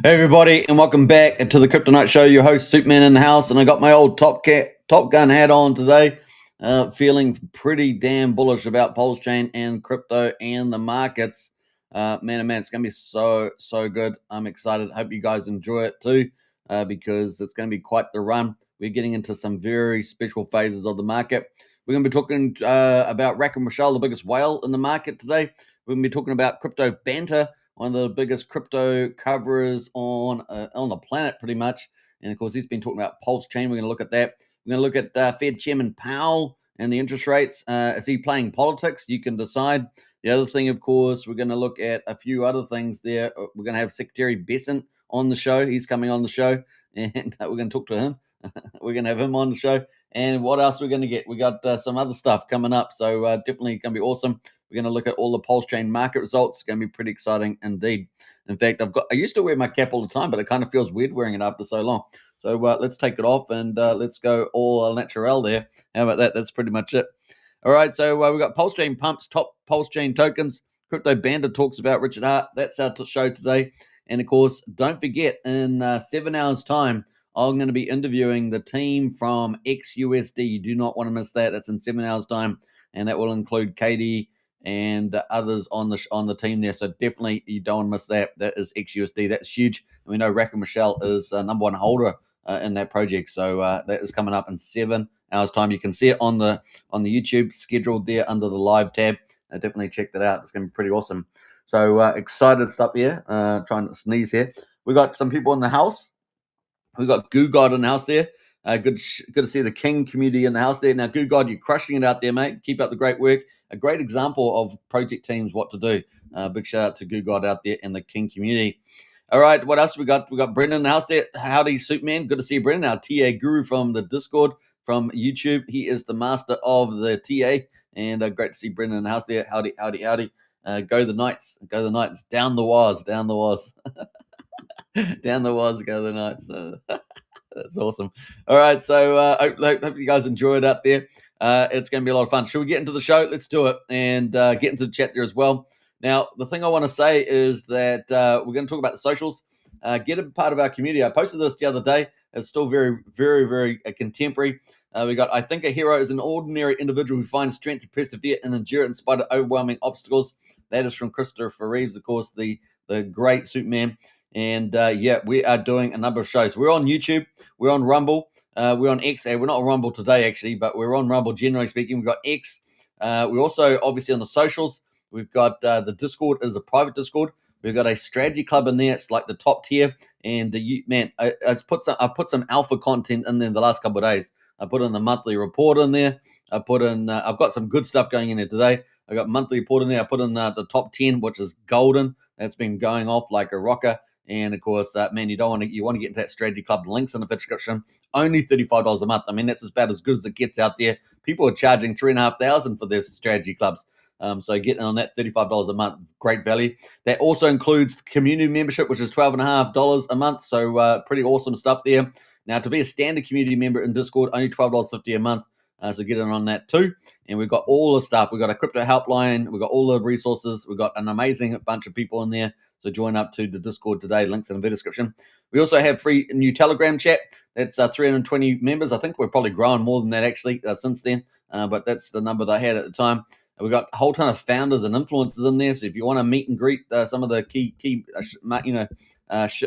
Hey everybody, and welcome back to the Crypto Night Show. Your host Superman in the house, and I got my old Top Gun hat on today. Feeling pretty damn bullish about PulseChain and crypto and the markets. Man, oh man, it's gonna be so good. I'm excited. Hope you guys enjoy it too, because it's gonna be quite the run. We're getting into some very special phases of the market. We're gonna be talking about Rack and Rochelle, the biggest whale in the market today. We're gonna be talking about crypto Banter, one of the biggest crypto coverers on the planet, pretty much. And of course, he's been talking about PulseChain. We're going to look at that. We're going to look at Fed Chairman Powell and the interest rates. Is he playing politics? You can decide. The other thing, of course, we're going to look at a few other things there. We're going to have Secretary Besant on the show. He's coming on the show, and we're going to talk to him. We're going to have him on the show. And what else we're going to get? We got some other stuff coming up. So definitely going to be awesome. We're going to look at all the PulseChain market results. It's going to be pretty exciting indeed. In fact, I used to wear my cap all the time, but it kind of feels weird wearing it after so long. So let's take it off and let's go all natural there. How about that? That's pretty much it. All right, so we've got PulseChain pumps, top PulseChain tokens. Crypto Banter talks about Richard Hart. That's our show today. And of course, don't forget, in 7 hours' time, I'm going to be interviewing the team from XUSD. You do not want to miss that. That's in 7 hours' time, and that will include Katie and others on the team there. So definitely you don't want to miss that. That is XUSD. That's huge. And we know Rack and Rochelle is number one holder in that project. So that is coming up in 7 hours' time. You can see it on the YouTube scheduled there under the live tab. Definitely check that out. It's going to be pretty awesome. So excited stuff here. Trying to sneeze here. We got some people in the house. We've got Goo God in the house there. Good to see the King community in the house there. Now, Goo God, you're crushing it out there, mate. Keep up the great work. A great example of project teams, what to do. Big shout out to Goo God out there in the King community. All right, what else we got? We got Brendan in the house there. Howdy, Superman. Good to see you, Brendan, our TA guru from the Discord from YouTube. He is the master of the TA, and great to see Brendan in the house there. Howdy. Go the Knights. Go the Knights. Down the Waz. Down the Waz. Down the Waz. Go the Knights. That's awesome. All right, so hope you guys enjoy it out there. It's going to be a lot of fun. Should we get into the show? Let's do it and get into the chat there as well. Now, the thing I want to say is that we're going to talk about the socials. Get a part of our community. I posted this the other day. It's still very, very, very contemporary. We got, I think a hero is an ordinary individual who finds strength to persevere and endure in spite of overwhelming obstacles. That is from Christopher Reeves, of course, the great Superman. And yeah, we are doing a number of shows. We're on YouTube, we're on Rumble, we're on X. We're not on Rumble today, actually, but we're on Rumble generally speaking. We've got X. We're also obviously on the socials. We've got the Discord is a private Discord. We've got a strategy club in there. It's like the top tier. And I put some alpha content in there the last couple of days. I put in the monthly report in there. I've got some good stuff going in there today. I got monthly report in there. I put in the top 10, which is golden. That's been going off like a rocker. And of course, man, you want to get into that strategy club. Links in the description. Only $35 a month. I mean, that's about as good as it gets out there. People are charging $3,500 for their strategy clubs. So getting on that $35 a month, great value. That also includes community membership, which is $12.50 a month. So pretty awesome stuff there. Now, to be a standard community member in Discord, only $12.50 a month. So get in on that too. And we've got all the stuff. We've got a crypto helpline. We've got all the resources. We've got an amazing bunch of people in there. So join up to the Discord today. Links in the description. We also have free new Telegram chat. That's 320 members. I think we're probably growing more than that actually since then. But that's the number that I had at the time. We've got a whole ton of founders and influencers in there. So if you want to meet and greet some of the key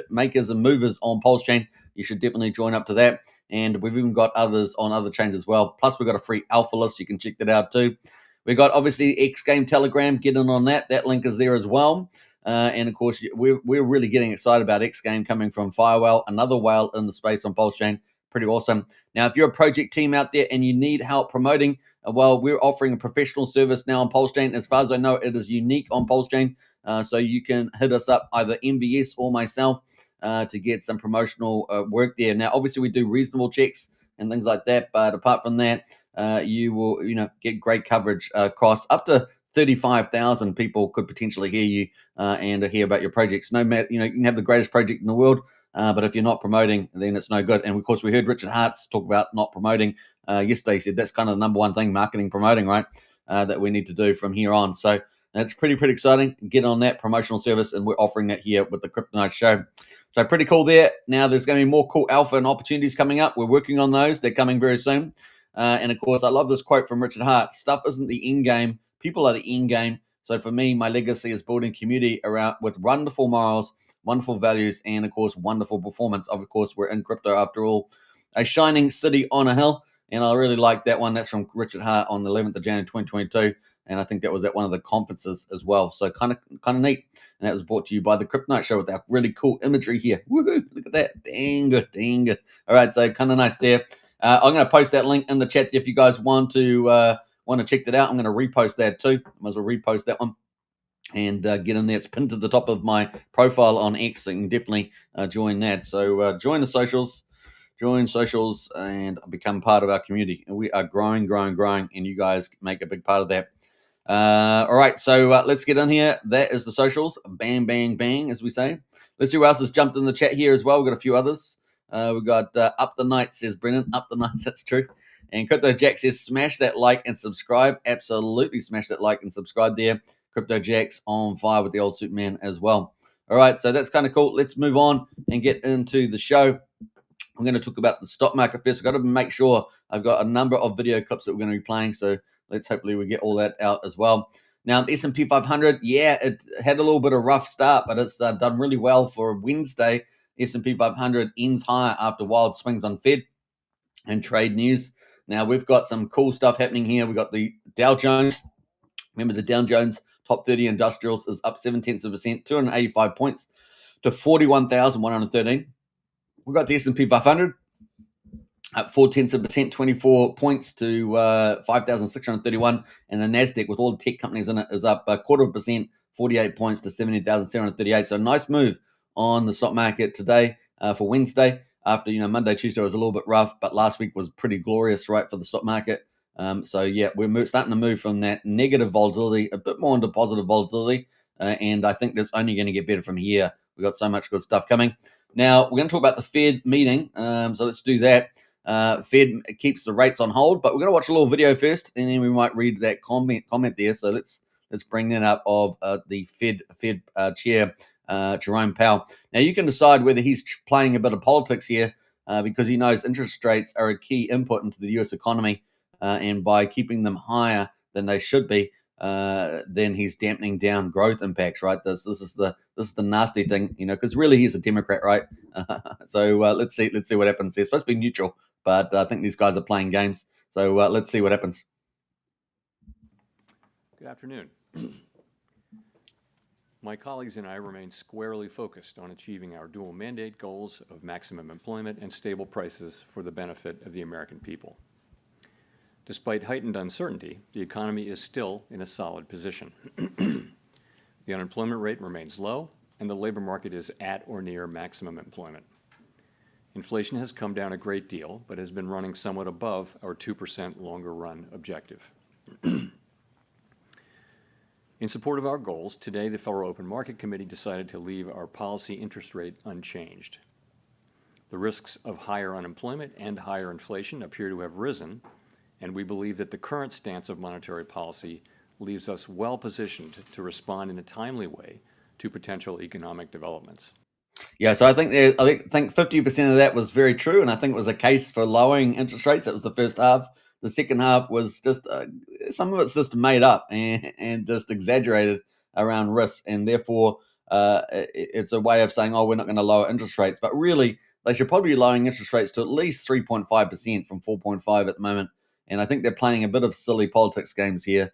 makers and movers on PulseChain, you should definitely join up to that. And we've even got others on other chains as well. Plus, we've got a free alpha list. You can check that out too. We've got obviously X Game Telegram. Get in on that. That link is there as well. And of course, we're really getting excited about X Game coming from Firewhale, another whale in the space on PulseChain. Pretty awesome. Now, if you're a project team out there and you need help promoting, well, we're offering a professional service now on PulseChain. As far as I know, it is unique on PulseChain. So you can hit us up, either MVS or myself, to get some promotional work there. Now, obviously, we do reasonable checks and things like that. But apart from that, you will, get great coverage across up to 35,000 people could potentially hear you and hear about your projects. No matter, you can have the greatest project in the world, but if you're not promoting, then it's no good. And of course, we heard Richard Hart talk about not promoting yesterday. He said that's kind of the number one thing, marketing, promoting, right? That we need to do from here on. So That's pretty exciting. Get on that promotional service, and we're offering that here with the Crypto Night Show. So pretty cool there. Now there's going to be more cool alpha and opportunities coming up. We're working on those. They're coming very soon. And of course, I love this quote from Richard Hart: "Stuff isn't the end game. People are the end game." So for me, my legacy is building community around with wonderful morals, wonderful values, and of course, wonderful performance. Of course, we're in crypto after all. A shining city on a hill. And I really like that one. That's from Richard Hart on the 11th of January 2022. And I think that was at one of the conferences as well. So kind of neat. And that was brought to you by the Crypto Night Show with our really cool imagery here. Woohoo! Look at that. Dang good. All right, so kind of nice there. I'm going to post that link in the chat if you guys want to check that out. I'm going to repost that too. Might as well repost that one and get in there. It's pinned to the top of my profile on X, so you can definitely join that. So join the socials. Join socials and become part of our community. We are growing, and you guys make a big part of that. All right, so let's get in here. That is the socials. Bang, bang, bang, as we say. Let's see who else has jumped in the chat here as well. We've got a few others. We've got Up the Night, says Brennan. Up the Night, that's true. And Crypto Jack says, smash that like and subscribe. Absolutely smash that like and subscribe there. Crypto Jack's on fire with the old Superman as well. All right, so that's kind of cool. Let's move on and get into the show. I'm going to talk about the stock market first. I've got to make sure I've got a number of video clips that we're going to be playing. So let's hopefully we get all that out as well. Now, the S&P 500, yeah, it had a little bit of rough start, but it's done really well for Wednesday. S&P 500 ends higher after wild swings on Fed and trade news. Now, we've got some cool stuff happening here. We've got the Dow Jones. Remember, the Dow Jones top 30 industrials is up 0.7%, 285 points to 41,113. We've got the S&P 500 up 0.4%, 24 points to 5,631. And the NASDAQ, with all the tech companies in it, is up 0.25%, 48 points to 17,738. So nice move on the stock market today for Wednesday. After, Monday, Tuesday was a little bit rough, but last week was pretty glorious, right, for the stock market. So, yeah, we're starting to move from that negative volatility a bit more into positive volatility. And I think that's only going to get better from here. We've got so much good stuff coming. Now, we're going to talk about the Fed meeting, so let's do that. Fed keeps the rates on hold, but we're going to watch a little video first, and then we might read that comment there. So let's bring that up of the Fed chair, Jerome Powell. Now, you can decide whether he's playing a bit of politics here because he knows interest rates are a key input into the U.S. economy, and by keeping them higher than they should be, then he's dampening down growth impacts, right? This is the nasty thing, because really he's a Democrat, right? So let's see what happens. They're supposed to be neutral, but I think these guys are playing games. So let's see what happens. Good afternoon. My colleagues and I remain squarely focused on achieving our dual mandate goals of maximum employment and stable prices for the benefit of the American people. Despite heightened uncertainty, the economy is still in a solid position. The unemployment rate remains low, and the labor market is at or near maximum employment. Inflation has come down a great deal, but has been running somewhat above our 2% longer-run objective. In support of our goals, today the Federal Open Market Committee decided to leave our policy interest rate unchanged. The risks of higher unemployment and higher inflation appear to have risen, and we believe that the current stance of monetary policy leaves us well positioned to respond in a timely way to potential economic developments. Yeah, so I think 50% of that was very true, and I think it was a case for lowering interest rates. That was the first half. The second half was just some of it's just made up and just exaggerated around risk, and therefore it's a way of saying, oh, we're not going to lower interest rates, but really they should probably be lowering interest rates to at least 3.5% from 4.5 at the moment. And I think they're playing a bit of silly politics games here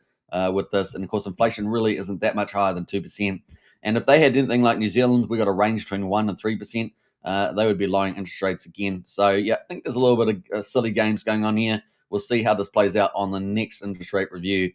with this. And of course, inflation really isn't that much higher than 2%. And if they had anything like New Zealand, we got a range between 1% and 3%. They would be lowering interest rates again. So yeah, I think there's a little bit of silly games going on here. We'll see how this plays out on the next interest rate review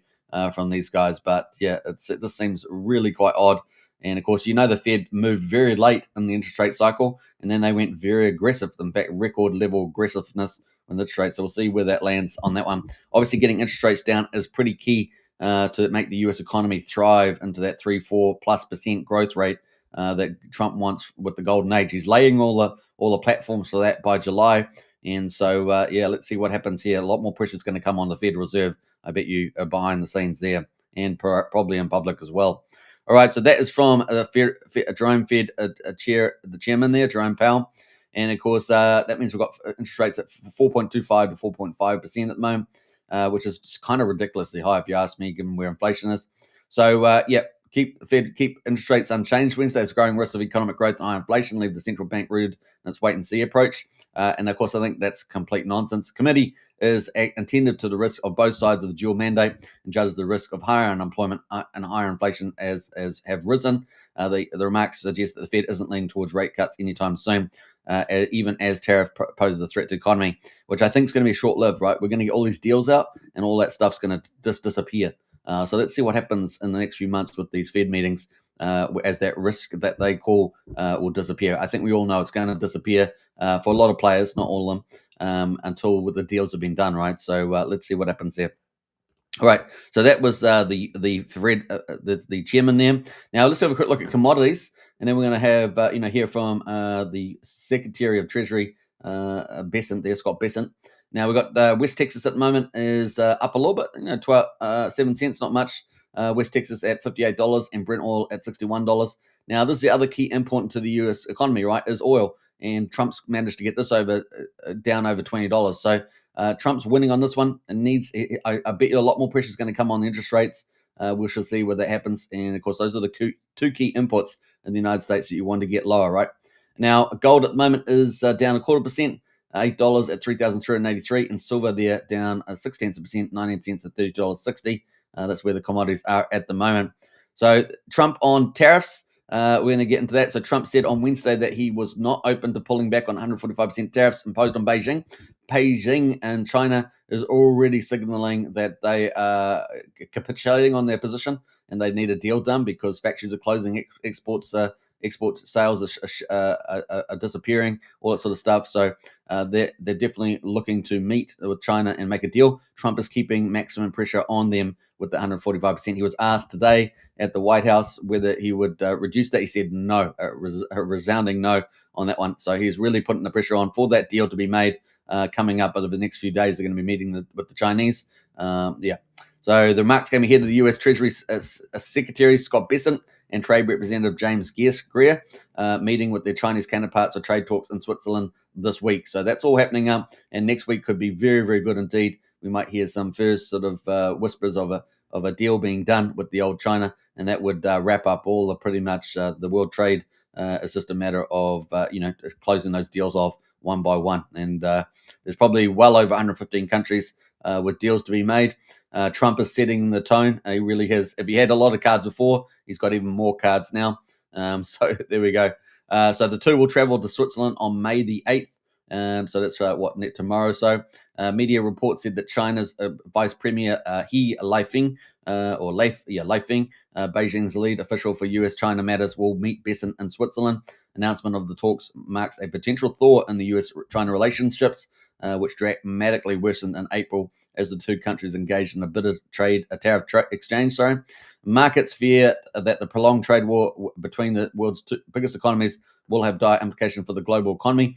from these guys. But yeah, it just seems really quite odd. And of course, the Fed moved very late in the interest rate cycle, and then they went very aggressive. In fact, record level aggressiveness on the interest rate. So we'll see where that lands on that one. Obviously, getting interest rates down is pretty key to make the U.S. economy thrive into that 3-4+% growth rate that Trump wants with the golden age. He's laying all the platforms for that by July. And so, yeah, let's see what happens here. A lot more pressure is going to come on the Federal Reserve. I bet you are behind the scenes there. and probably in public as well. All right, so that is from Jerome Fed the chairman there, Jerome Powell. And of course, that means we've got interest rates at 4.25 to 4.5% at the moment, which is kind of ridiculously high if you ask me, given where inflation is. So, keep interest rates unchanged Wednesday. It's growing risk of economic growth and high inflation. Leave the central bank rooted in its wait and see approach. And of course, I think that's complete nonsense. Committee is intended to the risk of both sides of the dual mandate and judges the risk of higher unemployment and higher inflation as have risen. The remarks suggest that the Fed isn't leaning towards rate cuts anytime soon. Even as tariff poses a threat to the economy, which I think is going to be short-lived, right? We're going to get all these deals out and all that stuff's going to just disappear. So let's see what happens in the next few months with these Fed meetings as that risk that they call will disappear. I think we all know it's going to disappear for a lot of players, not all of them, until the deals have been done, right? So let's see what happens there. All right, so that was the chairman there. Now let's have a quick look at commodities, and then we're going to have hear from the Secretary of Treasury, Besant there, Scott Besant. Now we've got West Texas at the moment is up a little bit, 7 cents, not much. West Texas at $58 and Brent oil at $61. Now this is the other key input into the U.S. economy, right? Is oil, and Trump's managed to get this down over $20. So. Trump's winning on this one and I bet you a lot more pressure is going to come on the interest rates. We shall see where that happens. And of course, those are the two key inputs in the United States that you want to get lower, right? Now, gold at the moment is down 0.25%, $8 at $3,383, and silver there down 0.6%, 19 cents at $30.60. That's where the commodities are at the moment. So, Trump on tariffs. We're going to get into that. So Trump said on Wednesday that he was not open to pulling back on 145% tariffs imposed on Beijing. Beijing and China is already signaling that they are capitulating on their position and they need a deal done because factories are closing, export sales are disappearing, all that sort of stuff. So they're definitely looking to meet with China and make a deal. Trump is keeping maximum pressure on them with the 145%. He was asked today at the White House whether he would reduce that. He said no, a resounding no on that one. So he's really putting the pressure on for that deal to be made coming up over the next few days. They're going to be meeting with the Chinese. So the remarks came ahead of the U.S. Treasury Secretary Scott Besant and Trade Representative James Greer meeting with their Chinese counterparts for trade talks in Switzerland this week. So that's all happening up, and next week could be very, very good indeed. We might hear some first sort of whispers of a deal being done with the old China, and that would wrap up all the pretty much the world trade. It's just a matter of closing those deals off one by one, and there's probably well over 115 countries with deals to be made. Trump is setting the tone. He really has. If he had a lot of cards before, he's got even more cards now. So there we go. So the two will travel to Switzerland on May the 8th. So that's tomorrow. So media reports said that China's Vice Premier He Lifeng, Beijing's lead official for U.S.-China matters, will meet Besant in Switzerland. Announcement of the talks marks a potential thaw in the U.S.-China relationships, which dramatically worsened in April as the two countries engaged in a bitter tariff exchange. Markets fear that the prolonged trade war between the world's two biggest economies will have dire implications for the global economy.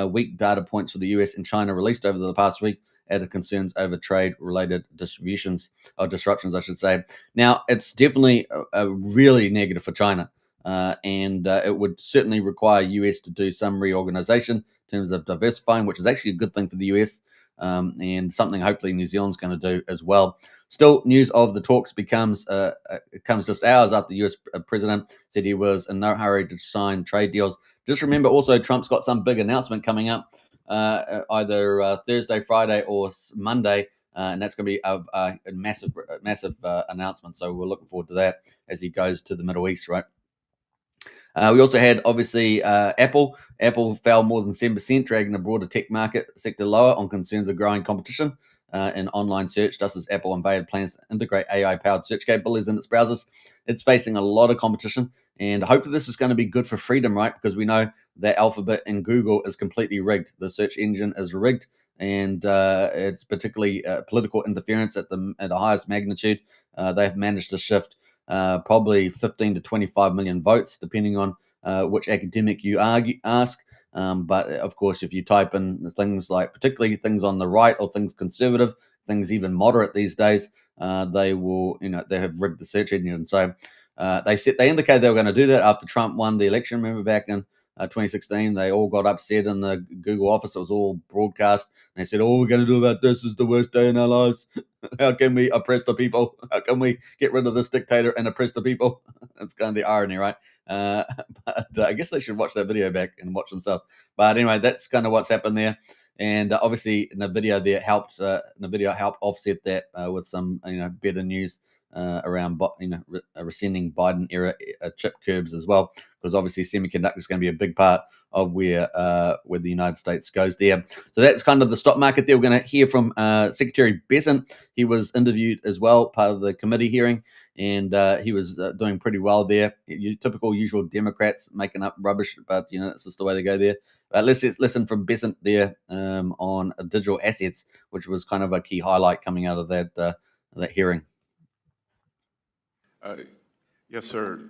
Weak data points for the US and China released over the past week added concerns over trade-related disruptions, I should say. Now, it's definitely a really negative for China. And it would certainly require US to do some reorganization in terms of diversifying, which is actually a good thing for the US, and something hopefully New Zealand's going to do as well. Still, news of the talks comes just hours after the US president said he was in no hurry to sign trade deals. Just remember also Trump's got some big announcement coming up either Thursday, Friday, or Monday. And that's going to be a massive announcement. So we're looking forward to that as he goes to the Middle East, right? We also had, obviously, Apple. Apple fell more than 7%, dragging the broader tech market sector lower on concerns of growing competition in online search, just as Apple unveiled plans to integrate AI-powered search capabilities in its browsers. It's facing a lot of competition, and hopefully this is going to be good for freedom, right? Because we know that Alphabet and Google is completely rigged. The search engine is rigged, and it's particularly political interference at the highest magnitude. They've managed to shift probably 15 to 25 million votes, depending on which academic you ask. But of course, if you type in things like, particularly things on the right or things conservative, things even moderate these days, they will, they have rigged the search engine. So they indicated they were going to do that after Trump won the election. Remember back in 2016, they all got upset in the Google office. It was all broadcast. They said, all we're going to do about this is the worst day in our lives. How can we oppress the people? How can we get rid of this dictator and oppress the people? That's kind of the irony, right? But I guess they should watch that video back and watch themselves. But anyway, that's kind of what's happened there. And obviously, in the video there helped. Helped offset that with some better news around rescinding Biden era chip curbs as well, because obviously semiconductor is going to be a big part of where the United States goes there. So that's kind of the stock market there. We're going to hear from Secretary Besant. He was interviewed as well, part of the committee hearing, and he was doing pretty well there. Typical usual Democrats making up rubbish, but it's just the way to go there. Let's listen from Besant there on digital assets, which was kind of a key highlight coming out of that hearing. Yes, sir.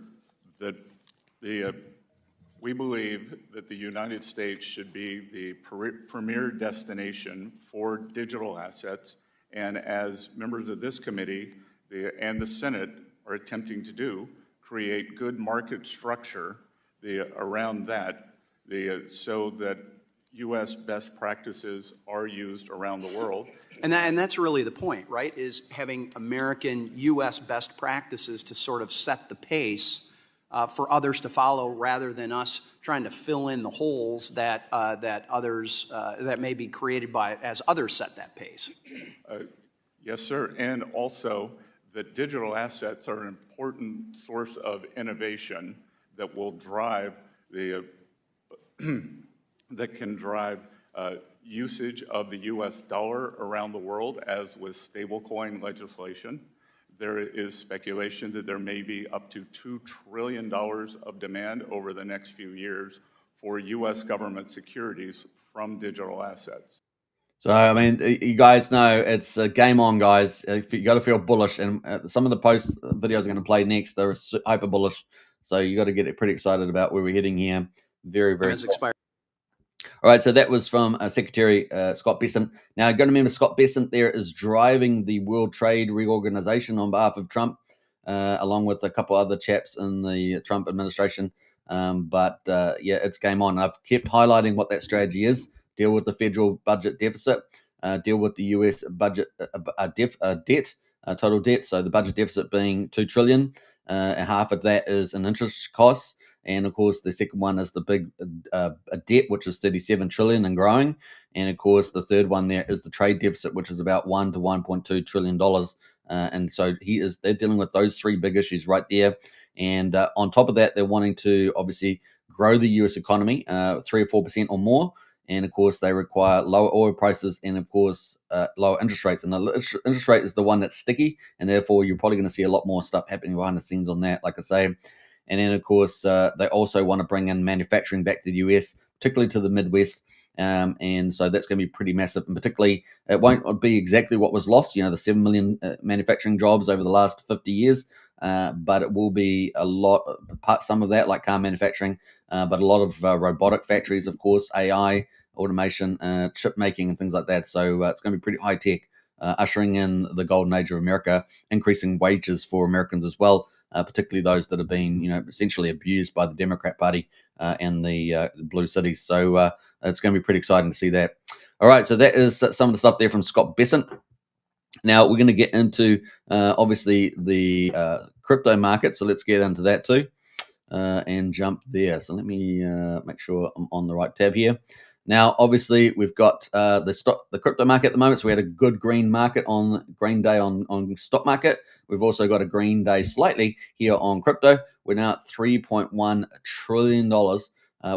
We believe that the United States should be the premier destination for digital assets, and as members of this committee and the Senate are attempting to do, create good market structure around that, so that U.S. best practices are used around the world. And that's really the point, right, is having American U.S. best practices to sort of set the pace for others to follow, rather than us trying to fill in the holes that others that may be created as others set that pace. Yes, sir. And also that digital assets are an important source of innovation that will drive that can drive usage of the U.S. dollar around the world, as with stablecoin legislation. There is speculation that there may be up to $2 trillion of demand over the next few years for U.S. government securities from digital assets. So, I mean, you guys know it's game on, guys. You got to feel bullish, and some of the post videos are going to play next are hyper bullish. So you got to get pretty excited about where we're heading here. Very, very. Expired. All right, so that was from Secretary Scott Bessent. Now, you've got to remember, Scott Bessent there is driving the World Trade Reorganization on behalf of Trump, along with a couple other chaps in the Trump administration. But it's game on. I've kept highlighting what that strategy is. Deal with the federal budget deficit, deal with the U.S. budget debt, total debt. So the budget deficit being $2 trillion, and half of that is in interest costs. And of course, the second one is the big debt, which is $37 trillion and growing. And of course, the third one there is the trade deficit, which is about $1 to $1.2 trillion. And so they're dealing with those three big issues right there. And on top of that, they're wanting to obviously grow the U.S. economy 3 or 4% or more. And of course, they require lower oil prices and, of course, lower interest rates. And the interest rate is the one that's sticky. And therefore, you're probably going to see a lot more stuff happening behind the scenes on that, like I say. And then, of course, they also want to bring in manufacturing back to the US, particularly to the Midwest. And so that's going to be pretty massive. And particularly, it won't be exactly what was lost, the 7 million manufacturing jobs over the last 50 years. But it will be a lot, some of that, like car manufacturing, but a lot of robotic factories, of course, AI, automation, chip making, and things like that. So it's going to be pretty high tech, ushering in the golden age of America, increasing wages for Americans as well, particularly those that have been, essentially abused by the Democrat Party and the blue cities. So it's going to be pretty exciting to see that. All right, so that is some of the stuff there from Scott Bessent. Now we're going to get into obviously the crypto market. So let's get into that too and jump there. So let me make sure I'm on the right tab here. Now, obviously, we've got the crypto market at the moment. So we had a good green day on stock market. We've also got a green day slightly here on crypto. We're now at $3.1 trillion,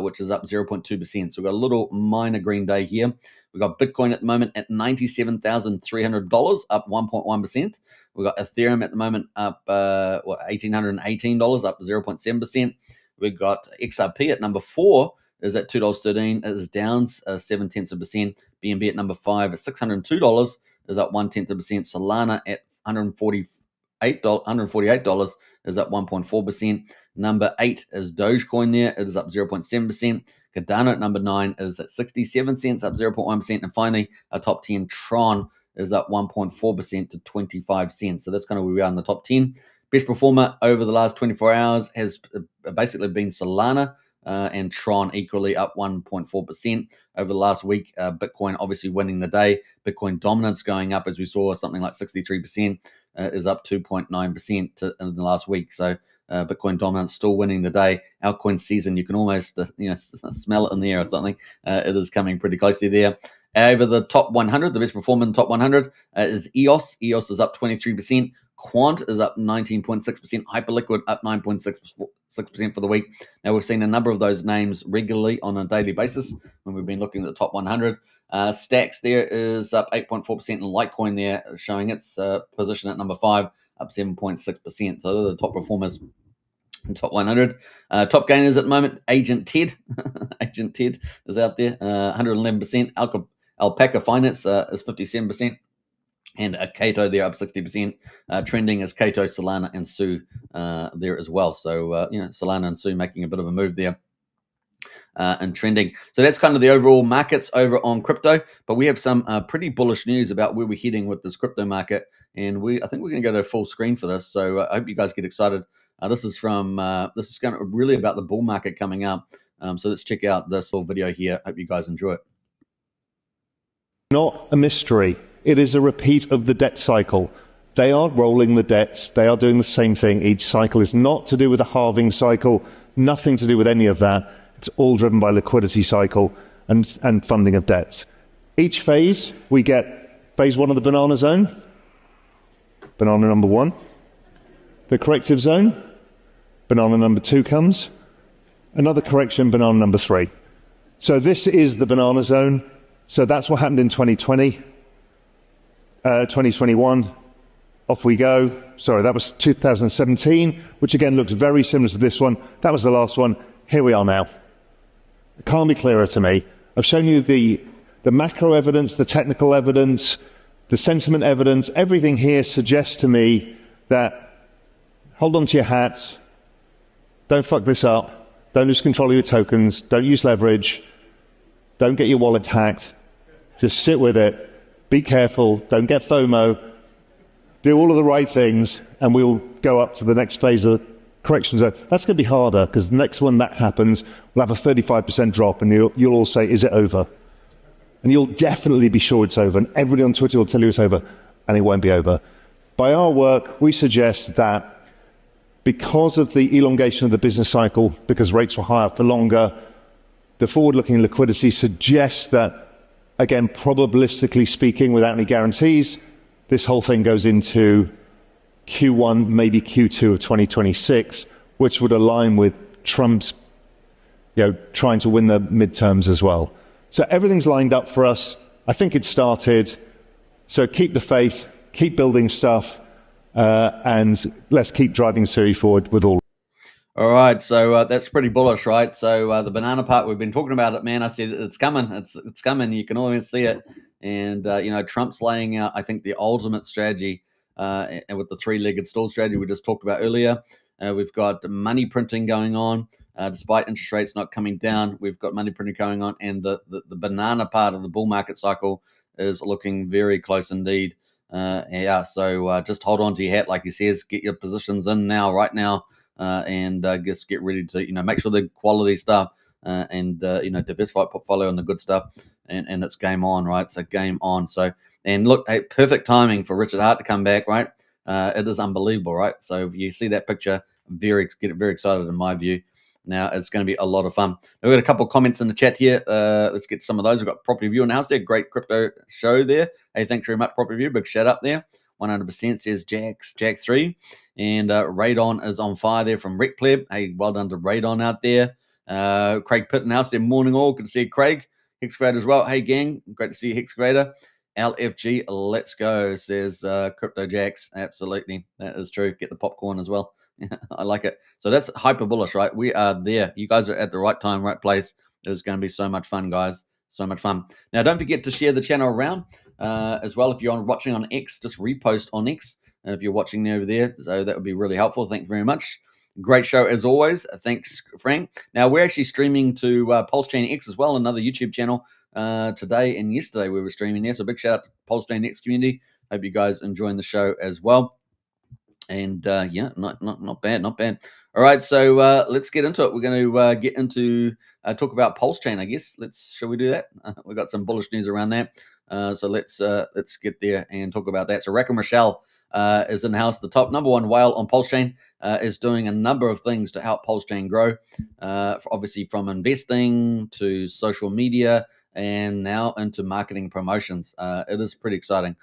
which is up 0.2%. So we've got a little minor green day here. We've got Bitcoin at the moment at $97,300, up 1.1%. We've got Ethereum at the moment up $1,818, up 0.7%. We've got XRP at number 4. Is at $2.13. It is down 0.7%. BNB at number 5 at $602 is up 0.1%. Solana at $148 is up 1.4%. Number 8 is Dogecoin there. It is up 0.7%. Cardano at number 9 is at 67 cents, up 0.1%. And finally, our top 10, Tron, is up 1.4% to 25 cents. So that's kind of where we are in the top 10. Best performer over the last 24 hours has basically been Solana and Tron, equally up 1.4% over the last week. Bitcoin obviously winning the day. Bitcoin dominance going up, as we saw, something like 63% is up 2.9% in the last week. So Bitcoin dominance still winning the day. Altcoin season, you can almost smell it in the air or something. It is coming pretty closely there. Over the top 100, the best performer in the top 100 is EOS. EOS is up 23%. Quant is up 19.6%. Hyperliquid up 9.6% for the week. Now, we've seen a number of those names regularly on a daily basis when we've been looking at the top 100. Stacks there is up 8.4%, and Litecoin there showing its position at number 5, up 7.6%. So those are the top performers in top 100. Top gainers at the moment, Agent Ted. Agent Ted is out there, 111%. Alpaca Finance is 57%. And Cato there up 60%. Trending is Cato, Solana, and Su there as well. So, Solana and Su making a bit of a move there and trending. So that's kind of the overall markets over on crypto. But we have some pretty bullish news about where we're heading with this crypto market. And I think we're going to go to full screen for this. So I hope you guys get excited. This is going to really about the bull market coming up. So let's check out this little video here. Hope you guys enjoy it. Not a mystery. It is a repeat of the debt cycle. They are rolling the debts. They are doing the same thing. Each cycle is not to do with a halving cycle, nothing to do with any of that. It's all driven by liquidity cycle and funding of debts. Each phase, we get phase 1 of the banana zone, banana number 1. The corrective zone, banana number 2 comes. Another correction, banana number 3. So this is the banana zone. So that's what happened in 2020. 2021, off we go. Sorry, that was 2017, which again looks very similar to this one. That was the last one. Here we are now. It can't be clearer to me. I've shown you the macro evidence, the technical evidence, the sentiment evidence. Everything here suggests to me that hold on to your hats, don't fuck this up, don't lose control of your tokens, don't use leverage, don't get your wallet hacked, just sit with it. Be careful, don't get FOMO, do all of the right things, and we'll go up to the next phase of the correction zone. That's going to be harder, because the next one that happens, we'll have a 35% drop, and you'll all say, is it over? And you'll definitely be sure it's over, and everybody on Twitter will tell you it's over, and it won't be over. By our work, we suggest that because of the elongation of the business cycle, because rates were higher for longer, the forward-looking liquidity suggests that, again, probabilistically speaking, without any guarantees, this whole thing goes into Q1, maybe Q2 of 2026, which would align with Trump's, trying to win the midterms as well. So everything's lined up for us. I think it started. So keep the faith, keep building stuff, and let's keep driving Siri forward with all. All right, so that's pretty bullish, right? So the banana part, we've been talking about it, man. I said it's coming. It's coming. You can always see it. And, Trump's laying out, I think, the ultimate strategy and with the three-legged stool strategy we just talked about earlier. We've got money printing going on. Despite interest rates not coming down, we've got money printing going on. And the banana part of the bull market cycle is looking very close indeed. So just hold on to your hat, like he says. Get your positions in now, right now. And just get ready to, make sure the quality stuff and diversify portfolio and the good stuff. And it's game on, right? So game on. So, and look, hey, perfect timing for Richard Hart to come back, right? It is unbelievable, right? So if you see that picture, get very excited in my view. Now it's going to be a lot of fun. We've got a couple of comments in the chat here. Let's get some of those. We've got Property View in the house there. Great crypto show there. Hey, thanks very much, Property View. Big shout out there. 100% says Jack3. And Radon is on fire there from Rick Pleb. Hey, well done to Radon out there. Craig Pittenhouse there. Morning all. Good to see you, Craig. Hexagrator as well. Hey, gang. Great to see you, Hexagrator. LFG, let's go, says Crypto Jacks. Absolutely. That is true. Get the popcorn as well. I like it. So that's hyper bullish, right? We are there. You guys are at the right time, right place. It's going to be so much fun, guys. So much fun. Now, don't forget to share the channel around as well. If you're watching on X, just repost on X if you're watching over there. So that would be really helpful. Thank you very much. Great show as always. Thanks, Frank. Now, we're actually streaming to PulseChain X as well, another YouTube channel. today and yesterday we were streaming there. So big shout out to PulseChain Next community. Hope you guys enjoying the show as well. And yeah, not bad. All right, so let's get into it. We're going to get into talk about PulseChain, I guess. Shall we do that? We've got some bullish news around that. So let's get there and talk about that. So Rack and Rochelle is in the house. The top number one whale on PulseChain is doing a number of things to help PulseChain grow. Obviously, from investing to social media and now into marketing promotions. It is pretty exciting.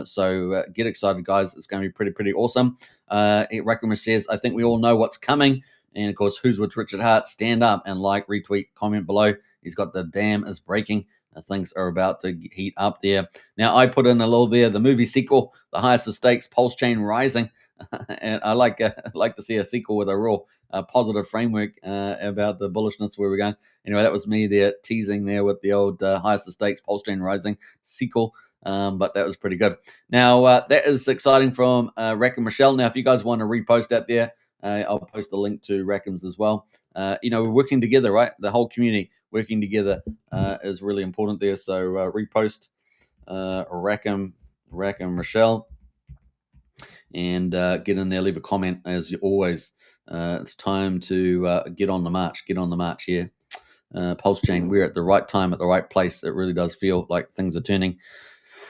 So get excited, guys. It's going to be pretty awesome. Rackhammer says, I think we all know what's coming. And of course, who's with Richard Hart? Stand up and like, retweet, comment below. He's got the dam is breaking. Things are about to heat up there. Now, I put in a little there, the movie sequel, The Highest of Stakes, PulseChain Rising. And I like to see a sequel with a real positive framework about the bullishness where we're going. Anyway, that was me there teasing there with the old Highest of Stakes, PulseChain Rising sequel. But that was pretty good. Now, that is exciting from Rack and Michelle. Now, if you guys want to repost out there, I'll post the link to Rackham's as well. We're working together, right? The whole community working together is really important there. So repost Rackham Michelle and get in there, leave a comment as always. It's time to get on the march. Get on the march here. PulseChain, we're at the right time, at the right place. It really does feel like things are turning.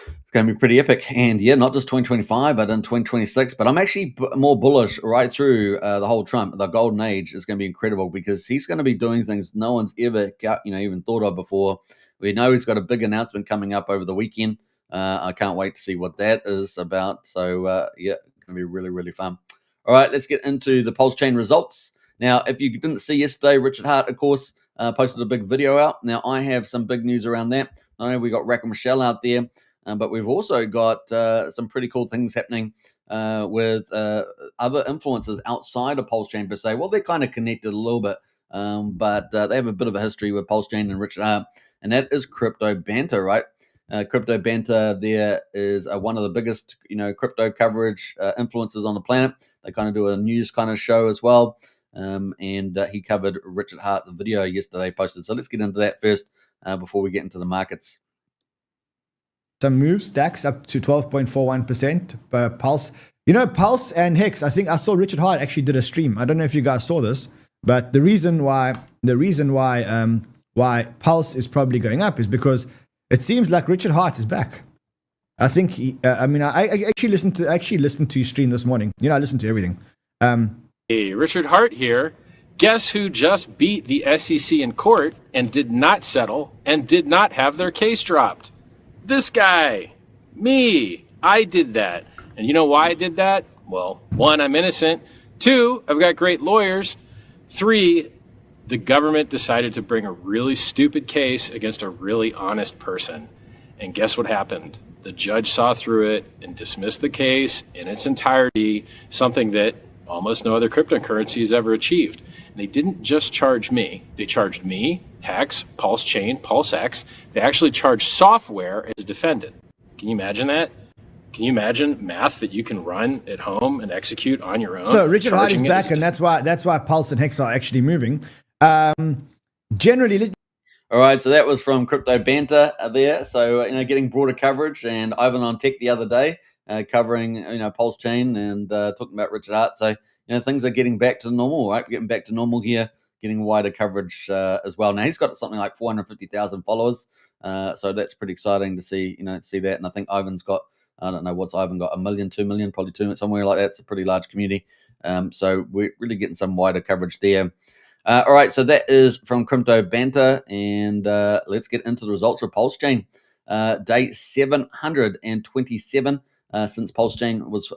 It's going to be pretty epic. And yeah, not just 2025, but in 2026. But I'm actually more bullish right through the whole Trump. The golden age is going to be incredible because he's going to be doing things no one's ever even thought of before. We know he's got a big announcement coming up over the weekend. I can't wait to see what that is about. So yeah, it's going to be really fun. All right, let's get into the PulseChain results. Now, if you didn't see yesterday, Richard Hart, of course, posted a big video out. Now, I have some big news around that. Not only we got Rack and Michelle out there, but we've also got some pretty cool things happening with other influencers outside of PulseChain per se. Well, they're kind of connected a little bit, but they have a bit of a history with PulseChain and Richard Hart, and that is Crypto Banter, right? Crypto Banter there is one of the biggest, crypto coverage influencers on the planet. They kind of do a news kind of show as well, and he covered Richard Hart's video yesterday posted. So let's get into that first before we get into the markets. Some moves, DAX up to 12.41% per Pulse. Pulse and Hex, I think I saw Richard Hart actually did a stream. I don't know if you guys saw this, but the reason why Pulse is probably going up is because it seems like Richard Hart is back. I think I actually listened to his stream this morning. I listened to everything. Hey, Richard Hart here. Guess who just beat the SEC in court and did not settle and did not have their case dropped? This guy, me, I did that. And you know why I did that? Well, 1, I'm innocent. 2, I've got great lawyers. 3, the government decided to bring a really stupid case against a really honest person. And guess what happened? The judge saw through it and dismissed the case in its entirety, something that almost no other cryptocurrency has ever achieved. And they didn't just charge me. They charged me, Hex, PulseChain, PulseX. They actually charged software as a defendant. Can you imagine that? Can you imagine math that you can run at home and execute on your own? So Richard Hart is back, and that's why Pulse and Hex are actually moving. Generally, all right, so that was from Crypto Banter there. So getting broader coverage, and Ivan on Tech the other day covering PulseChain and talking about Richard Hart. So things are getting back to normal, right? We're getting back to normal here, getting wider coverage as well. Now he's got something like 450,000 followers, so that's pretty exciting to see. See that, and I think Ivan's got, I don't know what's Ivan got, 1 million, 2 million, probably 2 million, somewhere like that. It's a pretty large community, so we're really getting some wider coverage there. All right, so that is from Crypto Banter, and let's get into the results for PulseChain. Day 727 since PulseChain was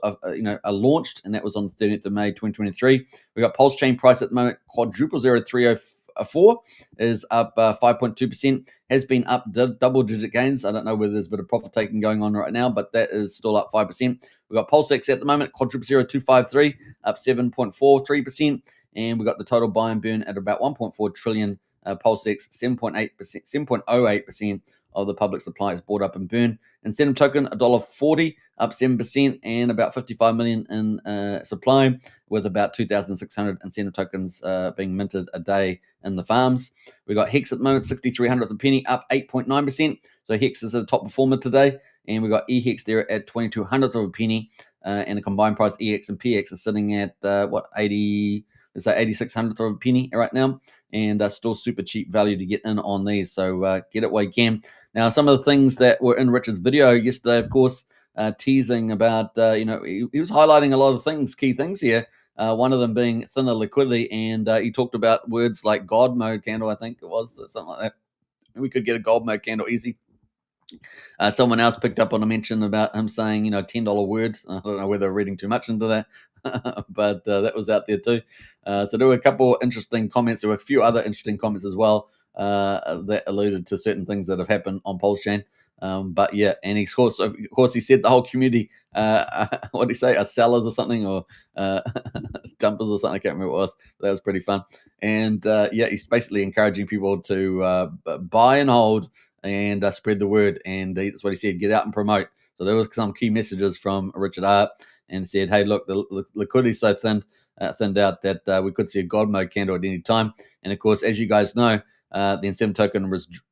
launched, and that was on the 30th of May 2023. We got PulseChain price at the moment quadruple 0304 is up 5.2%. Has been up double-digit gains. I don't know whether there's a bit of profit taking going on right now, but that is still up 5%. We got PulseX at the moment quadruple 0253 up 7.43%. And we got the total buy and burn at about 1.4 trillion. PulseX 7.08% of the public supply is bought up and burned. Incentive token $1.40 up 7%, and about 55 million in supply, with about 2,600 incentive tokens being minted a day in the farms. We got Hex at the moment, 6,300 a penny, up 8.9%. So Hex is the top performer today, and we got EHEX there at 2,200 of a penny, and the combined price EX and PX is sitting at 80. Let's say 8,600 of a penny right now, and still super cheap value to get in on these. So get it while you can. Now, some of the things that were in Richard's video yesterday, of course, teasing about, he was highlighting a lot of things, key things here. One of them being thinner liquidity, and he talked about words like God mode candle, I think it was, something like that. We could get a gold mode candle easy. Someone else picked up on a mention about him saying, $10 words. I don't know whether they're reading too much into that, but that was out there too. So there were a couple interesting comments. There were a few other interesting comments as well that alluded to certain things that have happened on PulseChain. But yeah, and of course, he said the whole community, what did he say, are sellers or something, or dumpers or something. I can't remember what it was. That was pretty fun. And yeah, he's basically encouraging people to buy and hold and spread the word. And that's what he said, get out and promote. So there was some key messages from Richard Hart, and said, hey, look, the liquidity's so thinned out that we could see a God mode candle at any time. And of course, as you guys know, the incentive token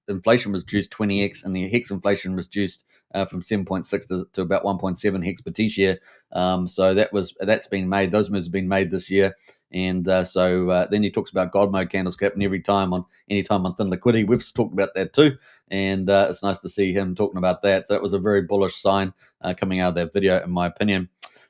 inflation was reduced 20x, and the hex inflation was reduced from 7.6 to about 1.7 hex per T-share. So that's been made. Those moves have been made this year. And so then he talks about God mode candles happening any time on thin liquidity. We've talked about that too, and it's nice to see him talking about that. So that was a very bullish sign coming out of that video, in my opinion.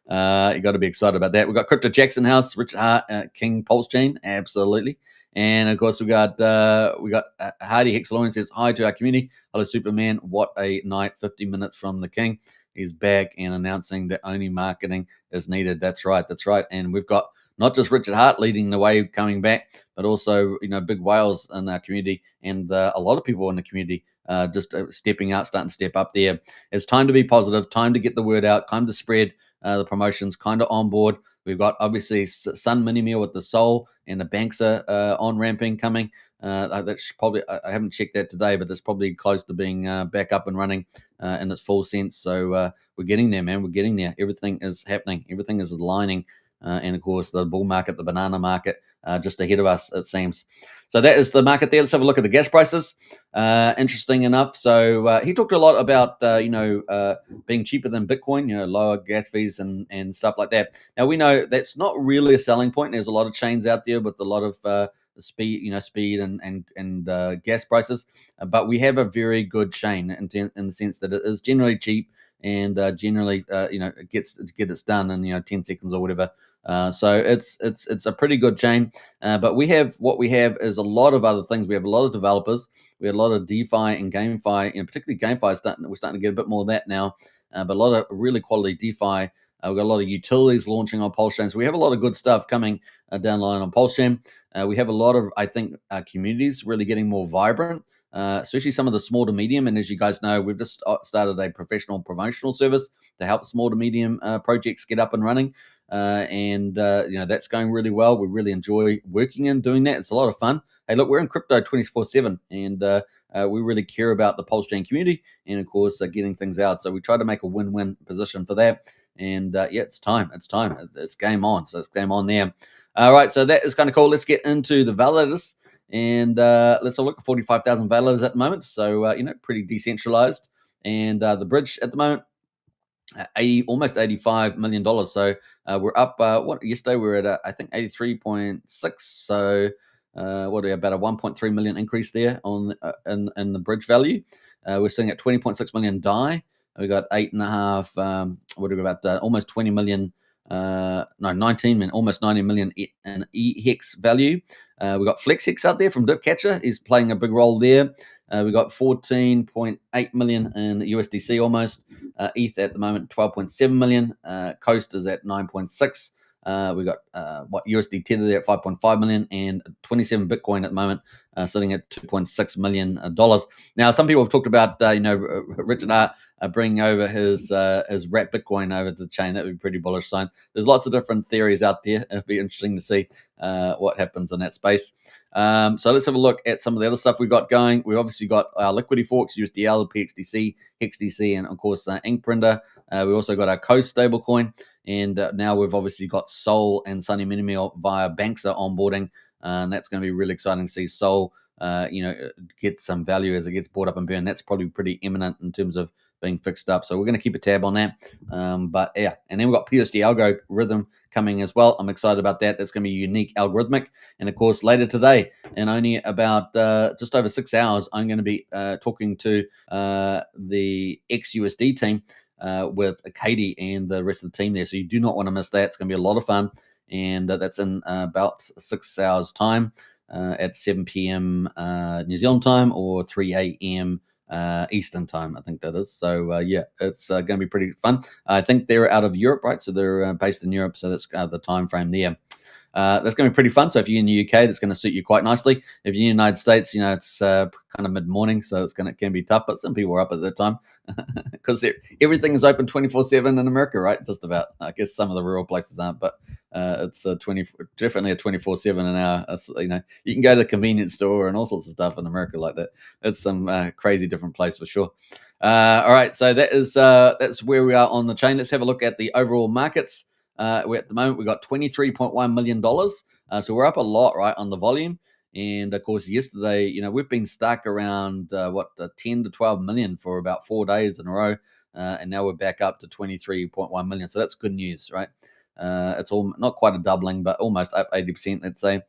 You got to be excited about that. We've got Crypto Jackson House, Richard Hart, King PulseChain, absolutely. And of course, we got Hardy Hexalorian says hi to our community. Hello, Superman. What a night! 50 minutes from the King. He's back and announcing that only marketing is needed. That's right. And we've got not just Richard Hart leading the way coming back, but also big whales in our community, and a lot of people in the community just stepping out, starting to step up there. It's time to be positive. Time to get the word out. Time to spread the promotions. Kind of on board. We've got obviously Sun Mini Meal with the Soul and the Banter on ramping coming. That's probably, I haven't checked that today, but that's probably close to being back up and running in its full sense. So we're getting there, man. We're getting there. Everything is happening. Everything is aligning. And of course, the bull market, the banana market, just ahead of us, it seems. So that is the market there. Let's have a look at the gas prices. Interesting enough. So he talked a lot about, being cheaper than Bitcoin, lower gas fees and stuff like that. Now, we know that's not really a selling point. There's a lot of chains out there with a lot of speed and gas prices. But we have a very good chain in the sense that it is generally cheap, and generally, it gets done in 10 seconds or whatever. So it's a pretty good chain. But what we have is a lot of other things. We have a lot of developers. We have a lot of DeFi and GameFi, particularly GameFi. We're starting to get a bit more of that now. But a lot of really quality DeFi. We've got a lot of utilities launching on PulseChain. So we have a lot of good stuff coming down the line on PulseChain. We have a lot of, I think, communities really getting more vibrant. Especially some of the small to medium. And as you guys know, we've just started a professional promotional service to help small to medium projects get up and running. That's going really well. We really enjoy working and doing that. It's a lot of fun. Hey, look, we're in crypto 24/7, and we really care about the PulseChain community and, of course, getting things out. So we try to make a win-win position for that. And it's time. It's game on. So it's game on there. All right. So that is kind of cool. Let's get into the validators. And let's have a look at 45,000 validators at the moment. So, pretty decentralized. And the bridge at the moment, almost $85 million. So we're up, yesterday we were at, I think, 83.6. So about a 1.3 million increase there on in the bridge value. We're sitting at 20.6 million DAI. We got 8.5, almost 20 million, 19 million, almost 90 million in EHEX value. We got FlexHex out there from Dipcatcher. He's playing a big role there. We got 14.8 million in USDC almost. ETH at the moment, 12.7 million. Coast is at 9.6. We got USD Tether there at 5.5 million, and 27 Bitcoin at the moment, sitting at $2.6 million. Now, some people have talked about, Richard Hart bringing over his wrapped Bitcoin over to the chain. That would be a pretty bullish sign. There's lots of different theories out there. It'll be interesting to see what happens in that space. So let's have a look at some of the other stuff we've got going. We've obviously got our liquidity forks, USDL, PXDC, HEXDC, and of course Ink Printer. We also got our Coast stablecoin, and now we've obviously got Sol and Sunny Minimal via Banter onboarding, and that's going to be really exciting to see Sol, get some value as it gets bought up and burned. That's probably pretty imminent in terms of being fixed up. So we're going to keep a tab on that. But yeah, and then we've got PUSD algorithm coming as well. I'm excited about that. That's going to be unique algorithmic. And of course, later today, in only about just over 6 hours, I'm going to be talking to the XUSD team with Katie and the rest of the team there. So you do not want to miss that. It's going to be a lot of fun. And that's in about 6 hours time at 7 p.m. New Zealand time or 3 a.m. Eastern time, I think that is. So yeah, it's going to be pretty fun. I think they're out of Europe, right? So they're based in Europe. So that's the time frame there. That's going to be pretty fun. So if you're in the UK, that's going to suit you quite nicely. If you're in the United States, it's kind of mid-morning, so it can be tough. But some people are up at that time because everything is open 24/7 in America, right? Just about. I guess some of the rural places aren't, but it's definitely a 24/7 in our. You can go to the convenience store and all sorts of stuff in America like that. It's some crazy different place for sure. All right, so that's where we are on the chain. Let's have a look at the overall markets. We're at the moment, we've got $23.1 million. So we're up a lot, right, on the volume. And of course, yesterday, we've been stuck around 10 to 12 million for about 4 days in a row. And now we're back up to 23.1 million. So that's good news, right? It's all not quite a doubling, but almost up 80%, let's say.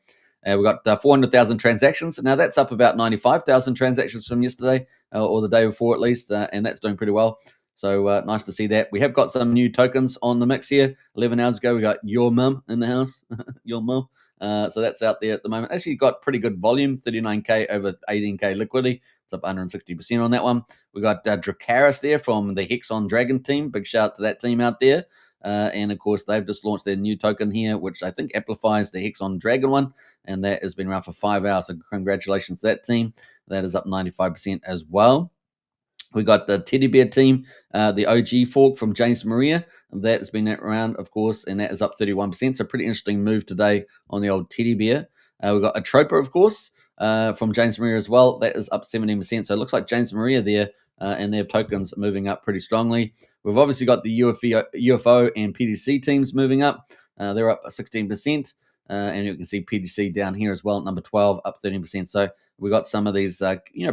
We've got 400,000 transactions. Now that's up about 95,000 transactions from yesterday or the day before at least. And that's doing pretty well. So nice to see that. We have got some new tokens on the mix here. 11 hours ago, we got Your Mum in the house. Your Mum. So that's out there at the moment. Actually got pretty good volume, 39K over 18K liquidity. It's up 160% on that one. We got Dracaris there from the Hex on Dragon team. Big shout out to that team out there. And of course, they've just launched their new token here, which I think amplifies the Hex on Dragon one. And that has been around for 5 hours. So congratulations to that team. That is up 95% as well. We got the Teddy Bear team, the OG fork from James Maria. That has been around, of course, and that is up 31%. So pretty interesting move today on the old Teddy Bear. We've got a Troper, of course, from James Maria as well. That is up 17%. So it looks like James Maria there and their tokens moving up pretty strongly. We've obviously got the UFO and PDC teams moving up. They're up 16%. And you can see PDC down here as well, number 12, up 13%. So we got some of these,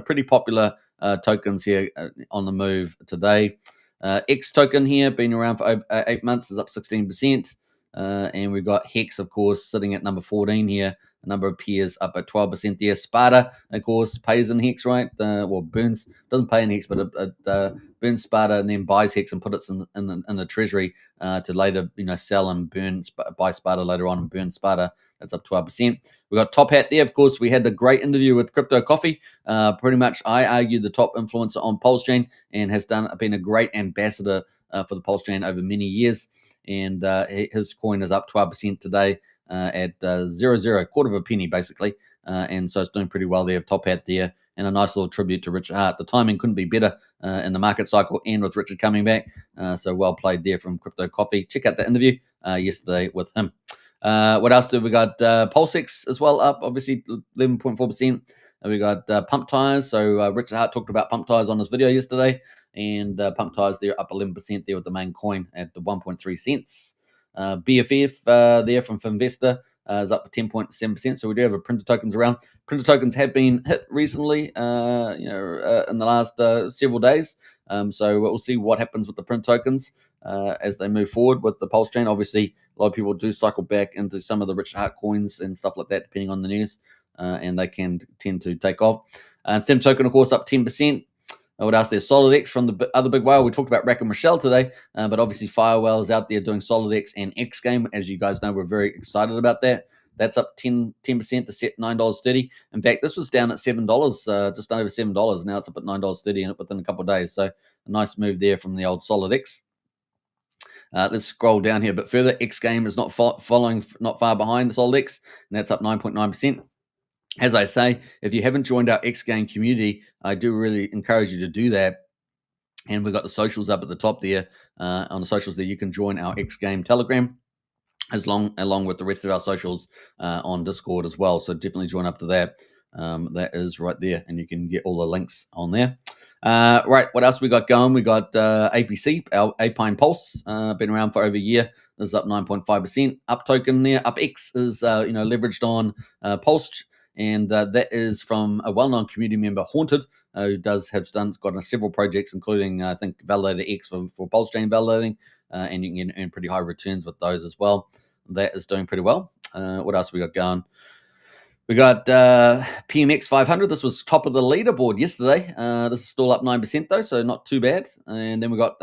pretty popular tokens here on the move today. X token here, been around for 8 months, is up 16%. And we've got Hex, of course, sitting at number 14 here. A number of peers up at 12% there. Sparta, of course, pays in Hex, right? Burns, doesn't pay in Hex, but it burns Sparta and then buys Hex and puts it in the treasury to later, sell and buy Sparta later on and burn Sparta. That's up 12%. We got Top Hat there. Of course, we had the great interview with Crypto Coffee. Pretty much, I argue, the top influencer on PulseChain and has been a great ambassador for the PulseChain over many years. And his coin is up 12% today at 0.00, quarter of a penny, basically. And so it's doing pretty well there. Top Hat there. And a nice little tribute to Richard Hart. The timing couldn't be better in the market cycle and with Richard coming back. So well played there from Crypto Coffee. Check out the interview yesterday with him. What else did we got? PulseX as well, up obviously 11.4%. We got pump tires. So Richard Hart talked about pump tires on his video yesterday, and pump tires there up 11% there with the main coin at the 1.3 cents. BFF there from Finvestor is up 10.7%. So we do have a printer tokens around. Printer tokens have been hit recently, in the last several days. So we'll see what happens with the print tokens as they move forward with the PulseChain. Obviously, a lot of people do cycle back into some of the Richard Hart coins and stuff like that, depending on the news, and they can tend to take off. Stem token, of course, up 10%. What else? There's SolidX from the other big whale. We talked about Rack and Rochelle today, but obviously Firewell is out there doing SolidX and X Game. As you guys know, we're very excited about that. That's up 10% to set $9.30. In fact, this was down at $7, just over $7. Now it's up at $9.30 and within a couple of days. So a nice move there from the old SolidX. Let's scroll down here a bit further. X Game is not following, not far behind SolidX, and that's up 9.9%. As I say, if you haven't joined our X Game community, I do really encourage you to do that. And we've got the socials up at the top there. On the socials there, you can join our X Game Telegram along with the rest of our socials on Discord as well. So definitely join up to that. That is right there, and you can get all the links on there. Right, what else we got going? We got APC, our Apine Pulse, been around for over a year. This is up 9.5%. Up token there, up X is leveraged on Pulse, and that is from a well-known community member, Haunted, who does have gotten several projects, including I think Validator X for PulseChain validating, and you can earn pretty high returns with those as well. That is doing pretty well. What else we got going? We got PMX 500. This was top of the leaderboard yesterday. This is still up 9% though, so not too bad. And then we got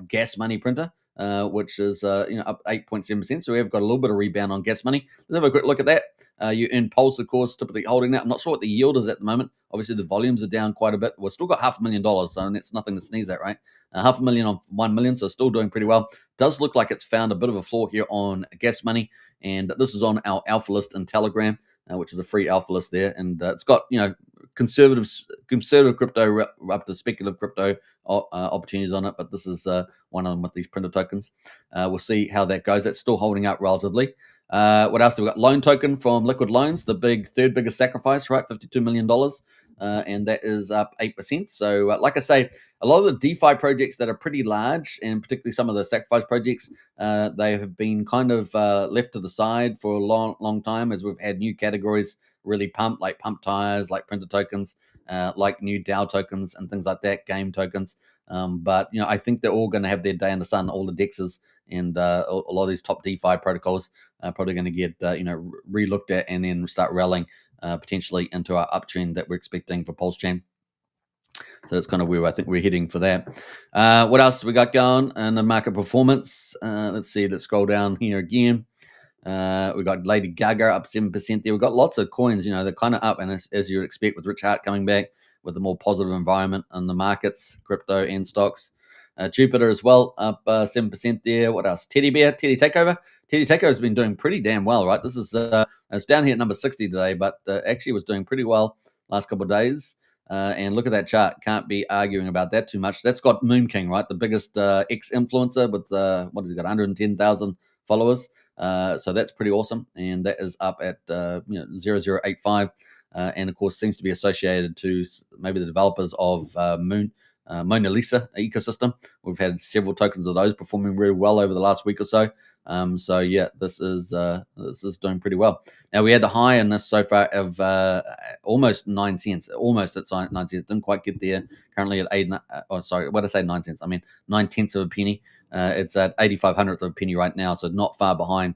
gas money printer, which is up 8.7%. So we have got a little bit of rebound on gas money. Let's have a quick look at that. You earn Pulse, of course, typically holding that. I'm not sure what the yield is at the moment. Obviously, the volumes are down quite a bit. We've still got $500,000, so it's nothing to sneeze at, right? $500,000 on 1 million, so still doing pretty well. Does look like it's found a bit of a floor here on gas money, and this is on our alpha list in Telegram, which is a free alpha list there, and it's got conservative crypto up to speculative crypto opportunities on it, but this is one of them with these printer tokens. We'll see how that goes. That's still holding out relatively. What else? We've got loan token from Liquid Loans, the third biggest sacrifice, right? $52 million. And that is up 8%. So, like I say, a lot of the DeFi projects that are pretty large, and particularly some of the sacrifice projects, they have been kind of left to the side for a long time, as we've had new categories really pump, like pump tires, like printer tokens, like new DAO tokens and things like that, game tokens. But I think they're all going to have their day in the sun. All the DEXs and a lot of these top DeFi protocols are probably going to get re-looked at and then start rallying potentially into our uptrend that we're expecting for PulseChain. So that's kind of where I think we're heading for that. What else we got going in the market performance? Let's see. Let's scroll down here again. We got Lady Gaga up 7% there. We've got lots of coins, they're kind of up, and as you would expect with Rich Hart coming back with a more positive environment in the markets, crypto and stocks. Jupiter as well, up 7% there. What else? Teddy Takeover. Teddy Takeover has been doing pretty damn well, right? This is it's down here at number 60 today, but actually was doing pretty well last couple of days. And look at that chart. Can't be arguing about that too much. That's got Moon King, right? The biggest ex-influencer with, what has he got, 110,000 followers. So that's pretty awesome. And that is up at 0085. And of course, seems to be associated to maybe the developers of Mona Lisa ecosystem. We've had several tokens of those performing really well over the last week or so. So yeah, this is doing pretty well. Now we had the high in this so far of almost 9 cents, almost at 9 cents. Didn't quite get there. Currently at 8. Oh, sorry, what did I say? 9 cents. I mean 9/10 of a penny. It's at 85/100th of a penny right now, so not far behind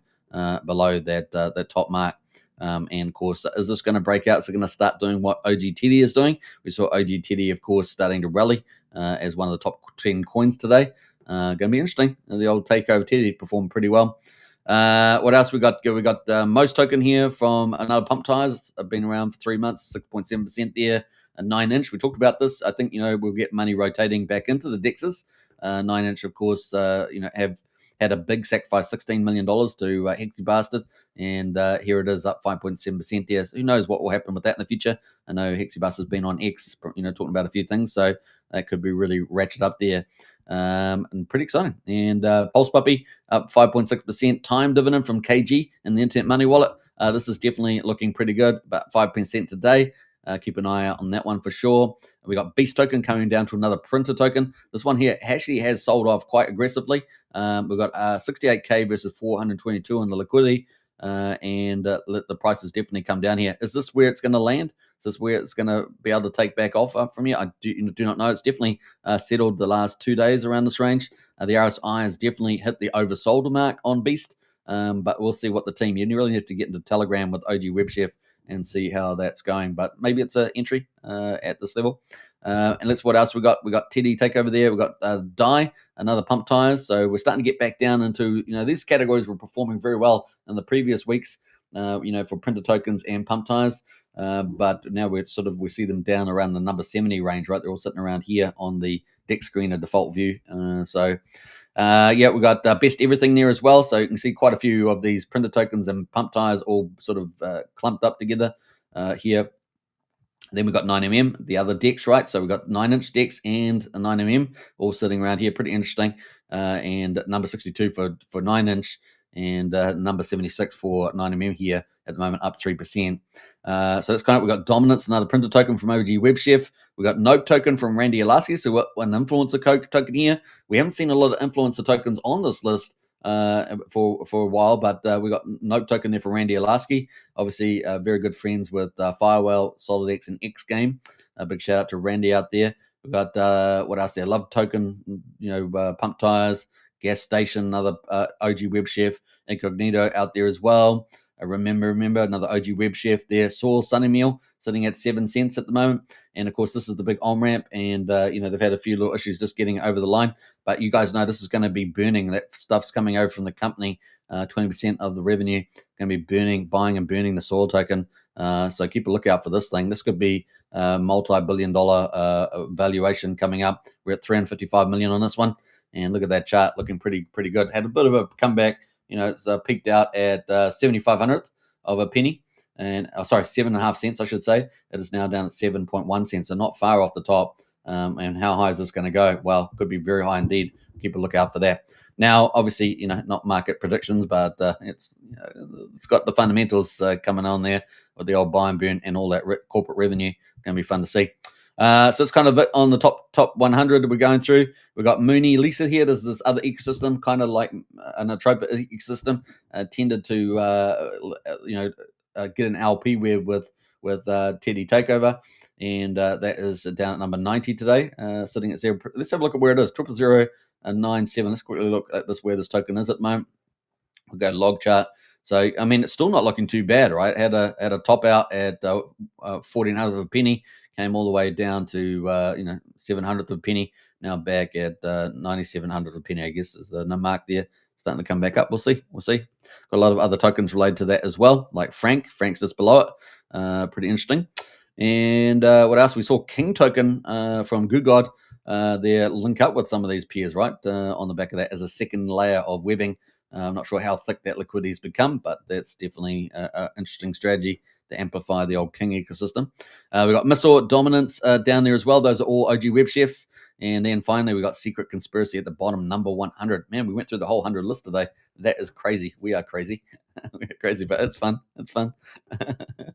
below that top mark. And of course, is this going to break out? Is it going to start doing what OG Teddy is doing? We saw OG Teddy, of course, starting to rally as one of the top 10 coins today. Going to be interesting. The old takeover Teddy performed pretty well. What else we got? We got Most token here from another pump tires. I've been around for 3 months, 6.7% there. A 9-inch. We talked about this. I think we'll get money rotating back into the DEXs. 9-inch, of course, have had a big sacrifice, $16 million to Hexy Bastard, and here it is up 5.7% there. So who knows what will happen with that in the future? I know Hexy Bastard's been on X, talking about a few things, so that could be really ratchet up there. And pretty exciting. And Pulse Puppy up 5.6%. Time dividend from KG and the Internet Money Wallet. This is definitely looking pretty good, about 5% today. Keep an eye out on that one for sure. We got Beast token coming down to another printer token. This one here actually has sold off quite aggressively. We've got 68K versus 422 on the liquidity, and the price has definitely come down here. Is this where it's going to land? Is this where it's going to be able to take back off from here? I do not know. It's definitely settled the last 2 days around this range. The RSI has definitely hit the oversold mark on Beast, but we'll see what the team. You really have to get into Telegram with OG WebChef and see how that's going. But maybe it's an entry at this level. And let's what else we got. We got Teddy Takeover there. We got Dye, another pump tires. So we're starting to get back down into these categories were performing very well in the previous weeks. For printer tokens and pump tires. But now we see them down around the number 70 range, right? They're all sitting around here on the deck screen, a default view. We got best everything there as well. So you can see quite a few of these printer tokens and pump tires all sort of clumped up together. here. Then we've got 9mm, the other DEX, right? So we've got 9-inch DEX and a 9mm all sitting around here. Pretty interesting. And number 62 for 9-inch and number 76 for 9mm here at the moment, up 3%. So that's kind of, we've got Dominance, another printer token from OG WebChef. We've got Nope token from Randy Alaski. So we've got an influencer token here. We haven't seen a lot of influencer tokens on this list for a while, but we got Nope token there for Randy Alaski. Obviously, very good friends with Firewell, SolidX, and X Game. A big shout out to Randy out there. We've got what else there? Love token, Pump Tires, Gas Station, another OG Web Chef, Incognito out there as well. Remember another OG Web Chef there. Saul Sunny Meal sitting at 7 cents at the moment. And of course, this is the big on ramp, and they've had a few little issues just getting over the line. But you guys know this is going to be burning. That stuff's coming over from the company. 20% of the revenue going to be buying and burning the Soil token. So keep a lookout for this thing. This could be a multi-billion-dollar valuation coming up. We're at 355 million on this one, and look at that chart, looking pretty good. Had a bit of a comeback. It's peaked out at 7500th of a penny, and 7.5 cents, I should say. It is now down at 7.1 cents, so not far off the top. And how high is this going to go? Well, could be very high indeed. Keep a lookout for that. Now, obviously, not market predictions, but it's got the fundamentals coming on there with the old buy and burn and all that corporate revenue. Going to be fun to see. So it's kind of it on the top 100 we're going through. We've got Mooney Lisa here. There's this other ecosystem, kind of like an Atropa ecosystem, tended to get an LP with Teddy Takeover, and that is down at number 90 today, sitting at 0. Let's have a look at where it is. 0.0097. Let's quickly look at this, where this token is at the moment. We'll go log chart. So I mean, it's still not looking too bad, right? Had a top out at 1400th of a penny, came all the way down to 700th of a penny. Now back at 9700th of a penny, I guess, is the mark there. Starting to come back up. We'll see. Got a lot of other tokens related to that as well, like Frank's just below it. Pretty interesting. And what else? We saw King token from Good God there link up with some of these peers, right? On the back of that as a second layer of webbing. I'm not sure how thick that liquidity has become, but that's definitely an interesting strategy to amplify the old King ecosystem. We've got Missile Dominance down there as well. Those are all OG Web Chefs. And then finally, we got Secret Conspiracy at the bottom, number 100. Man, we went through the whole 100 list today. That is crazy. We are crazy. We are crazy, but it's fun. It's fun.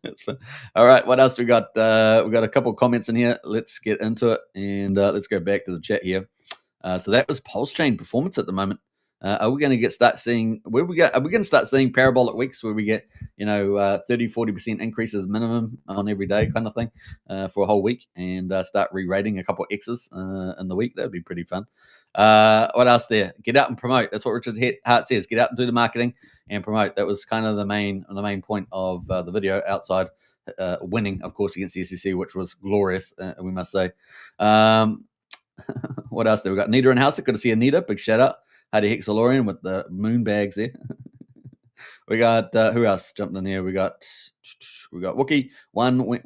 It's fun. All right, what else we got? We got a couple of comments in here. Let's get into it, and let's go back to the chat here. So that was PulseChain performance at the moment. Are we going to start seeing where we go? Are we going to start seeing parabolic weeks where we get 30-40% increases minimum on every day kind of thing for a whole week, and start re-rating a couple of X's in the week? That would be pretty fun. What else there? Get out and promote. That's what Richard Hart says. Get out and do the marketing and promote. That was kind of the main point of the video, outside winning, of course, against the SEC, which was glorious, we must say. What else there? We got Nita in house. Good to see Anita. Big shout out. Howdy Hexalorian with the moon bags there. We got who else jumped in here? We got Wookie. One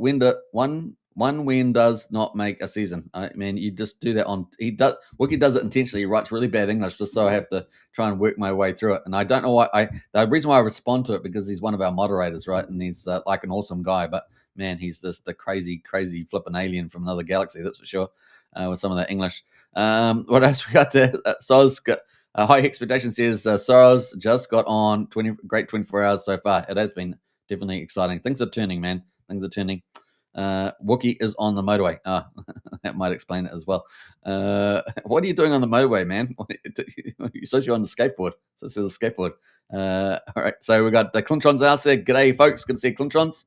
win does not make a season. I mean, you just do that Wookie does it intentionally. He writes really bad English just so I have to try and work my way through it. And I don't know why. The reason why I respond to it, because he's one of our moderators, right? And he's like an awesome guy, but man, he's just a crazy flipping alien from another galaxy. That's for sure. With some of that English. What else we got there? Soz got. High Expectation says Soros just got on great 24 hours so far. It has been definitely exciting. Things are turning, man. Things are turning. Wookie is on the motorway. That might explain it as well. What are you doing on the motorway, man? You're supposed to be on the skateboard. So it says skateboard. All right. So we got the Clintrons out there. G'day, folks. Good to see Clintrons.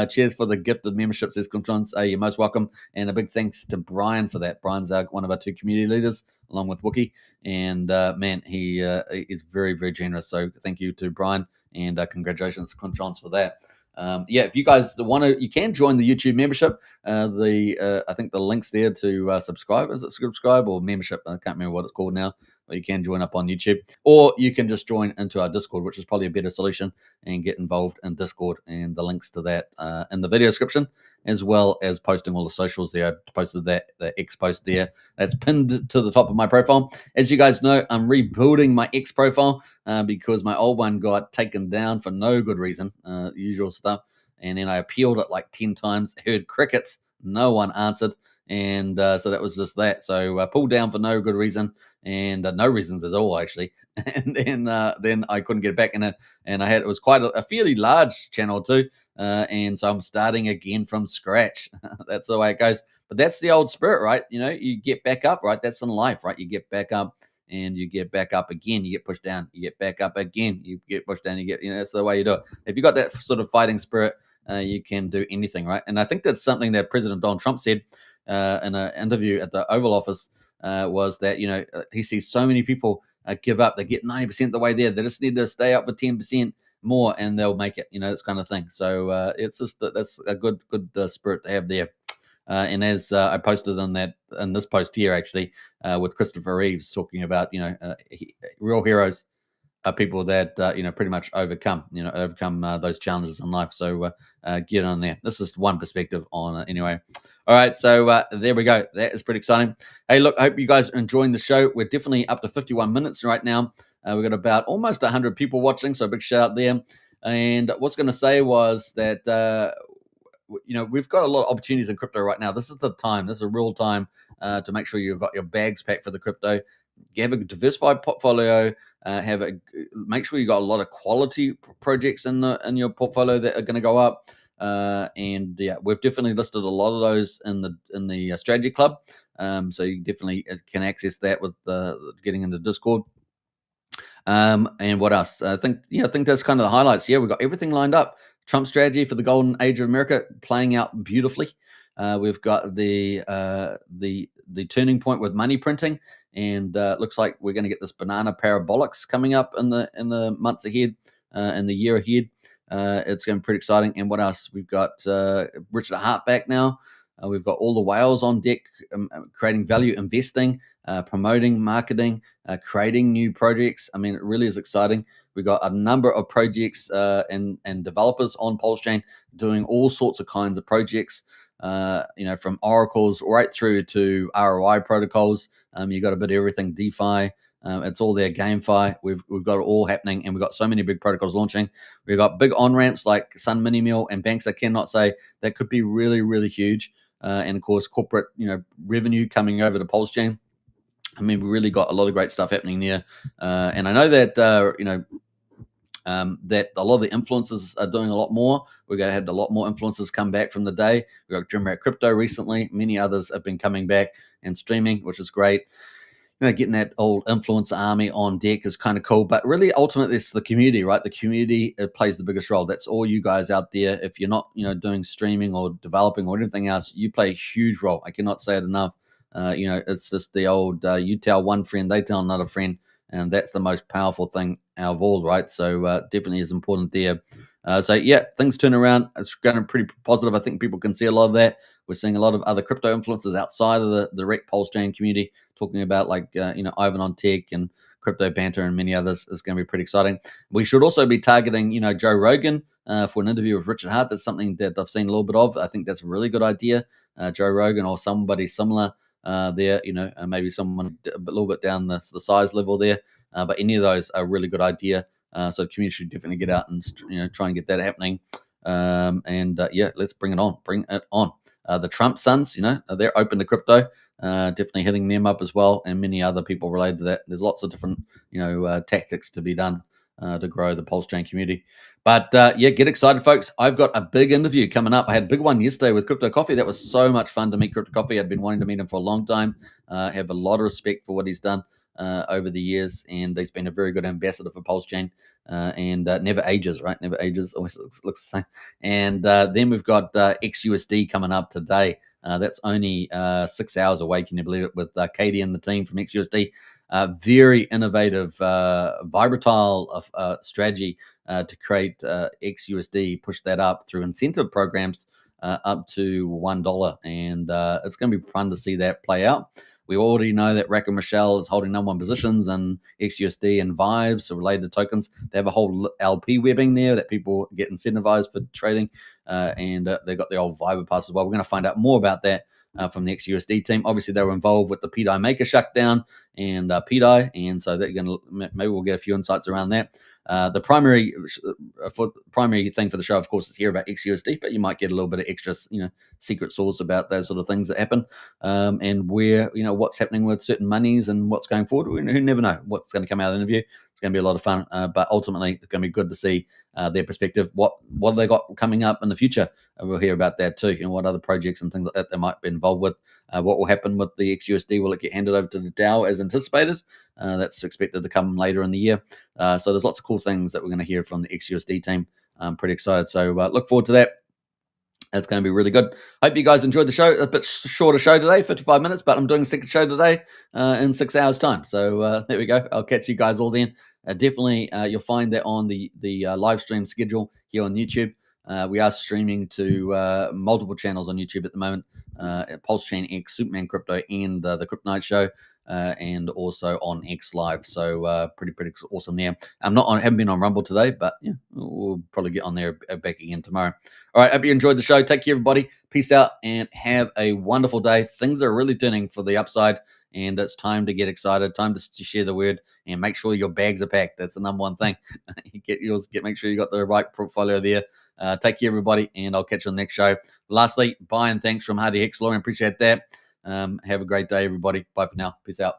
Cheers for the gifted membership, says Clintrons. You're most welcome. And a big thanks to Brian for that. Brian's one of our two community leaders, along with Wookie. And man, he is very, very generous. So thank you to Brian, and congratulations, Clintrons, for that. If you guys want to, you can join the YouTube membership. I think the link's there to subscribe. Is it subscribe or membership? I can't remember what it's called now. But you can join up on YouTube, or you can just join into our Discord, which is probably a better solution, and get involved in Discord. And the links to that in the video description, as well as posting all the socials there. I posted the X post there. That's pinned to the top of my profile. As you guys know, I'm rebuilding my X profile because my old one got taken down for no good reason, usual stuff. and then I appealed it like 10 times, heard crickets, no one answered, and so that was just that. So pulled down for no good reason, and no reasons at all, actually. And then I couldn't get it back in it, and it was quite a fairly large channel too, and so I'm starting again from scratch. That's the way it goes. But that's the old spirit, right? You get back up, right? That's in life, right? You get back up and you get back up again. You get pushed down, you get back up again. You get pushed down, that's the way you do it. If you got that sort of fighting spirit, you can do anything, right? And I think that's something that President Donald Trump said in an interview at the Oval Office, was that, he sees so many people give up. They get 90% the way there. They just need to stay up for 10% more and they'll make it, this kind of thing. So it's just that's a good spirit to have there. And as I posted in this post here, actually, with Christopher Reeves talking about, real heroes are people that, pretty much overcome those challenges in life. So get on there. This is one perspective on it anyway. All right. So there we go. That is pretty exciting. Hey, look, I hope you guys are enjoying the show. We're definitely up to 51 minutes right now. We've got about almost 100 people watching. So a big shout out there. And what's going to say was that, we've got a lot of opportunities in crypto right now. This is the time. This is a real time to make sure you've got your bags packed for the crypto. You have a diversified portfolio. Make sure you got a lot of quality projects in your portfolio that are going to go up. And yeah, we've definitely listed a lot of those in the strategy club. So you definitely can access that with getting into Discord. And what else? I think that's kind of the highlights. Yeah, we've got everything lined up. Trump strategy for the golden age of America playing out beautifully. We've got the turning point with money printing, and looks like we're going to get this banana parabolics coming up in the months ahead, in the year ahead. It's going to be pretty exciting. And what else? We've got Richard Hart back now. We've got all the whales on deck, creating value, investing, promoting, marketing, creating new projects. I mean, it really is exciting. We've got a number of projects and developers on PulseChain doing all sorts of kinds of projects, from oracles right through to ROI protocols. You've got a bit of everything, DeFi. It's all there, GameFi. We've got it all happening, and we've got so many big protocols launching. We've got big on-ramps like Sun Mini Mill and banks I cannot say that could be really, really huge. And of course, corporate, revenue coming over to PulseChain. I mean, we really got a lot of great stuff happening there. And I know that, that a lot of the influencers are doing a lot more. We're going to have a lot more influencers come back from the day. We got Jim Rat Crypto recently. Many others have been coming back and streaming, which is great. Getting that old influencer army on deck is kind of cool. But really, ultimately, it's the community, right? The community plays the biggest role. That's all you guys out there. If you're not, doing streaming or developing or anything else, you play a huge role. I cannot say it enough. It's just the old, you tell one friend, they tell another friend. And that's the most powerful thing out of all, right? So definitely is important there. So yeah, things turn around. It's going pretty positive. I think people can see a lot of that. We're seeing a lot of other crypto influencers outside of the direct PulseChain community talking about Ivan on Tech and Crypto Banter and many others. Is going to be pretty exciting. We should also be targeting, Joe Rogan for an interview with Richard Hart. That's something that I've seen a little bit of. I think that's a really good idea. Joe Rogan or somebody similar there, maybe someone a little bit down the size level there. But any of those are a really good idea. So the community should definitely get out and try and get that happening. Yeah, let's bring it on. Bring it on. The Trump sons, they're open to crypto. Definitely hitting them up as well, and many other people related to that. There's lots of different, tactics to be done to grow the PulseChain community. But yeah, get excited, folks. I've got a big interview coming up. I had a big one yesterday with Crypto Coffee. That was so much fun to meet Crypto Coffee. I'd been wanting to meet him for a long time. Have a lot of respect for what he's done over the years, and he's been a very good ambassador for PulseChain. And never ages, right? Never ages. Always looks the same. And then we've got XUSD coming up today. That's only 6 hours away. Can you believe it? With Katie and the team from XUSD. Very innovative, volatile strategy to create XUSD, push that up through incentive programs up to $1. And it's going to be fun to see that play out. We already know that Rack and Michelle is holding number one positions and XUSD and Vibes, so related tokens. They have a whole LP webbing there that people get incentivized for trading. And they've got the old Viber pass as well. We're going to find out more about that from the XUSD team. Obviously, they were involved with the PDI maker shutdown and PDI. And so that maybe we'll get a few insights around that. The primary thing for the show, of course, is hear about XUSD, but you might get a little bit of extra, secret sauce about those sort of things that happen, and where, what's happening with certain monies and what's going forward. Who never know what's going to come out of the interview. It's going to be a lot of fun, but ultimately it's going to be good to see their perspective. What they got coming up in the future? We'll hear about that too. What other projects and things like that they might be involved with. What will happen with the XUSD? Will it get handed over to the DAO as anticipated? That's expected to come later in the year. So there's lots of cool things that we're going to hear from the XUSD team. I'm pretty excited. So look forward to that. It's going to be really good. Hope you guys enjoyed the show. A bit shorter show today, 55 minutes, but I'm doing a second show today in 6 hours' time. So there we go. I'll catch you guys all then. Definitely, you'll find that on the live stream schedule here on YouTube. We are streaming to multiple channels on YouTube at the moment. PulseChain X, Superman Crypto, and the Kryptonite Show. And also on X Live, so pretty awesome there. Haven't been on Rumble today, but yeah, we'll probably get on there back again tomorrow. All right, hope you enjoyed the show. Take care, everybody. Peace out, and have a wonderful day. Things are really turning for the upside, and it's time to get excited. Time to share the word, and make sure your bags are packed. That's the number one thing. Get yours. Make sure you got the right portfolio there. Take care, everybody, and I'll catch you on the next show. Lastly, bye and thanks from Hardy Hicks. Lauren, appreciate that. Have a great day, everybody. Bye for now. Peace out.